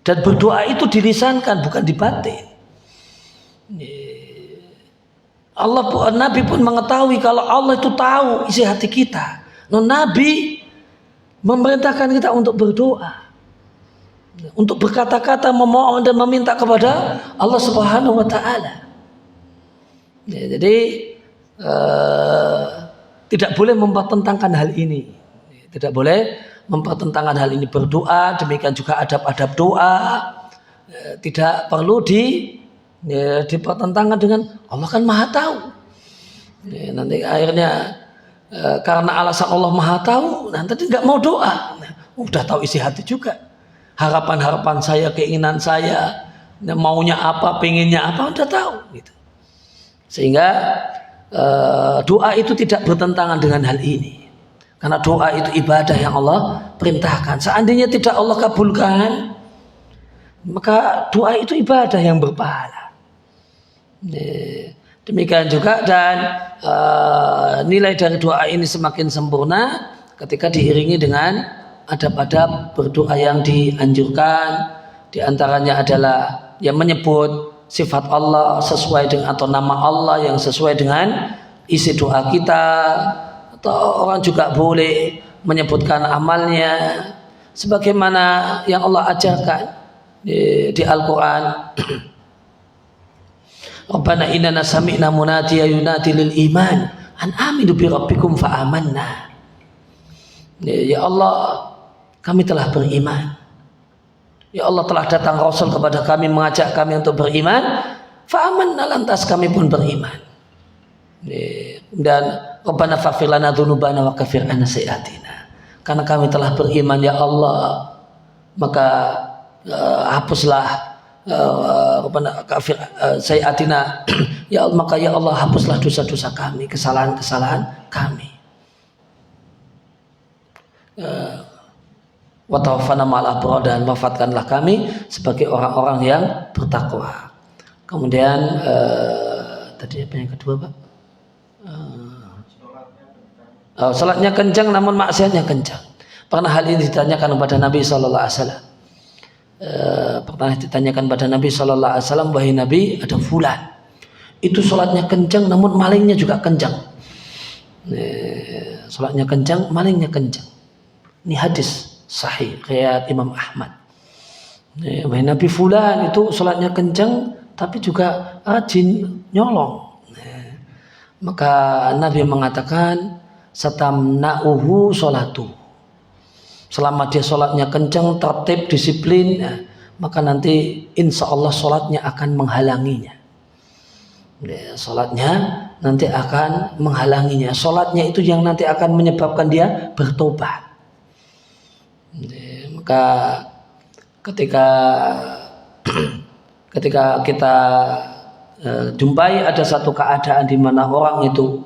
Dan berdoa itu dilisankan, bukan di batin. Nabi pun mengetahui kalau Allah itu tahu isi hati kita. Nabi memerintahkan kita untuk berdoa, untuk berkata-kata memohon dan meminta kepada Allah Subhanahu wa taala. Ya, jadi tidak boleh mempertentangkan hal ini. Tidak boleh mempertentangkan hal ini. Berdoa, demikian juga adab-adab doa tidak perlu dipertentangkan dengan Allah kan Maha tahu. Ya, nanti akhirnya karena alasan Allah Maha tahu, nanti nggak mau doa. Udah tahu isi hati juga. Harapan-harapan saya, keinginan saya, maunya apa, pengennya apa, udah tahu. Gitu. Sehingga doa itu tidak bertentangan dengan hal ini. Karena doa itu ibadah yang Allah perintahkan. Seandainya tidak Allah kabulkan, maka doa itu ibadah yang berpahala. Demikian juga dan nilai dari doa ini semakin sempurna ketika diiringi dengan adab-adab berdoa yang dianjurkan. Di antaranya adalah yang menyebut sifat Allah sesuai dengan atau nama Allah yang sesuai dengan isi doa kita, atau orang juga boleh menyebutkan amalnya sebagaimana yang Allah ajarkan di Al-Quran. Rabbana innana sami'na munadiyan yunadi lil iman an aminu bi rabbikum fa amanna. Ya Allah, kami telah beriman. Ya Allah, telah datang Rasul kepada kami mengajak kami untuk beriman. Fa'amanna, lantas kami pun beriman. Dan Rabbana faghfir lana dzunubana wa kaffir 'anna sayyi'atina. Karena kami telah beriman ya Allah, maka hapuslah Rabbana kaffir sayyi'atina. Ya Allah, maka ya Allah hapuslah dosa-dosa kami, kesalahan-kesalahan kami. Wa tawaffana ma'al abrar, dan wafatkanlah kami sebagai orang-orang yang bertakwa. Kemudian tadi apa yang kedua, Pak? Salatnya kencang namun maksiatnya kencang. Pernah hal ini ditanyakan kepada Nabi sallallahu alaihi wasallam. Pernah ditanyakan pada Nabi sallallahu alaihi wasallam, wahai Nabi, ada fulan itu salatnya kencang namun malingnya juga kencang. Salatnya kencang, malingnya kencang. Ini hadis sahih riwayat Imam Ahmad. Wahai Nabi, fulan itu salatnya kencang tapi juga rajin nyolong. Maka Nabi mengatakan satamna'uhu sholatu. Selama dia sholatnya kencang, tertib, disiplin, maka nanti insya Allah sholatnya akan menghalanginya. Sholatnya nanti akan menghalanginya. Sholatnya itu yang nanti akan menyebabkan dia bertobat. Maka ketika kita jumpai ada satu keadaan di mana orang itu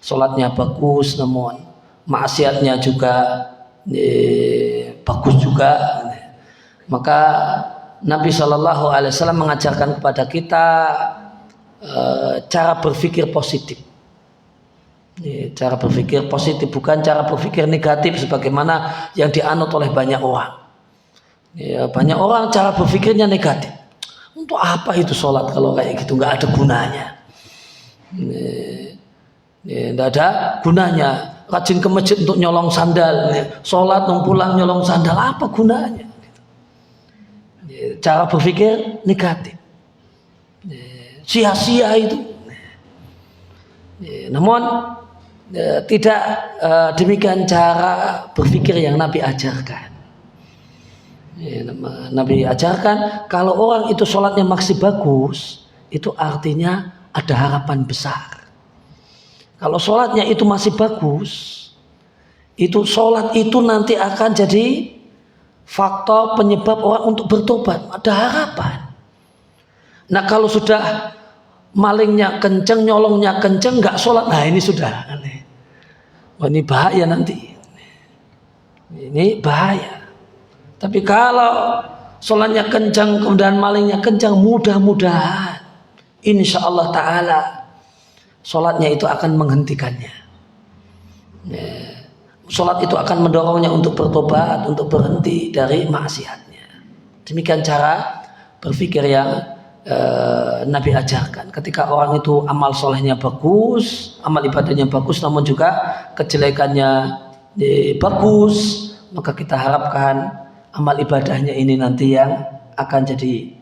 sholatnya bagus namun maksiatnya juga bagus juga, maka Nabi Shallallahu Alaihi Wasallam mengajarkan kepada kita cara berpikir positif. Cara berpikir positif, bukan cara berpikir negatif sebagaimana yang dianut oleh banyak orang. Banyak orang cara berpikirnya negatif. Untuk apa itu sholat kalau kayak gitu, nggak ada gunanya. Nggak ada gunanya. Rajin ke masjid untuk nyolong sandal, sholat pulang nyolong sandal, apa gunanya? Cara berpikir negatif, sia-sia itu. Namun tidak demikian cara berpikir yang Nabi ajarkan. Nabi ajarkan kalau orang itu sholatnya masih bagus, itu artinya ada harapan besar. Kalau sholatnya itu masih bagus, itu sholat itu nanti akan jadi faktor penyebab orang untuk bertobat. Ada harapan. Nah kalau sudah malingnya kenceng, nyolongnya kenceng, nggak sholat, nah ini sudah aneh. Wah, ini bahaya nanti. Ini bahaya. Tapi kalau sholatnya kencang kemudian malingnya kencang, mudah-mudahan insya Allah Ta'ala sholatnya itu akan menghentikannya. Sholat itu akan mendorongnya untuk bertobat, untuk berhenti dari maksiatnya. Demikian cara berpikir yang Nabi ajarkan. Ketika orang itu amal solehnya bagus, amal ibadahnya bagus, namun juga kejelekannya bagus, maka kita harapkan amal ibadahnya ini nanti yang akan jadi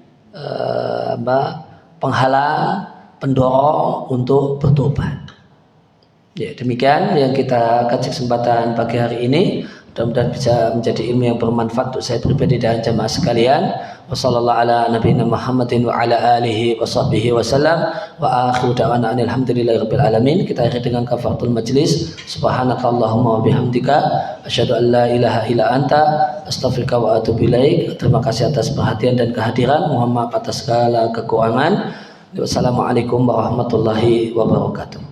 penghalang, pendorong untuk bertobat. Ya, demikian yang kita kaji kesempatan pagi hari ini. Mudah-mudahan bisa menjadi ilmu yang bermanfaat untuk saya pribadi dan jamaah sekalian. Wassallallahu ala nabiyina Muhammadin wa ala alihi wa sahbihi wasallam. Wa akhiru da'wana alhamdulillahirabbil alamin. Kita akhiri dengan kafaratul majlis. Subhanakallahumma wa bihamdika asyhadu an la ilaha illa anta astaghfiruka wa atubu ilaik. Terima kasih atas perhatian dan kehadiran. Mohon maaf atas segala kekurangan. Wassalamualaikum warahmatullahi wabarakatuh.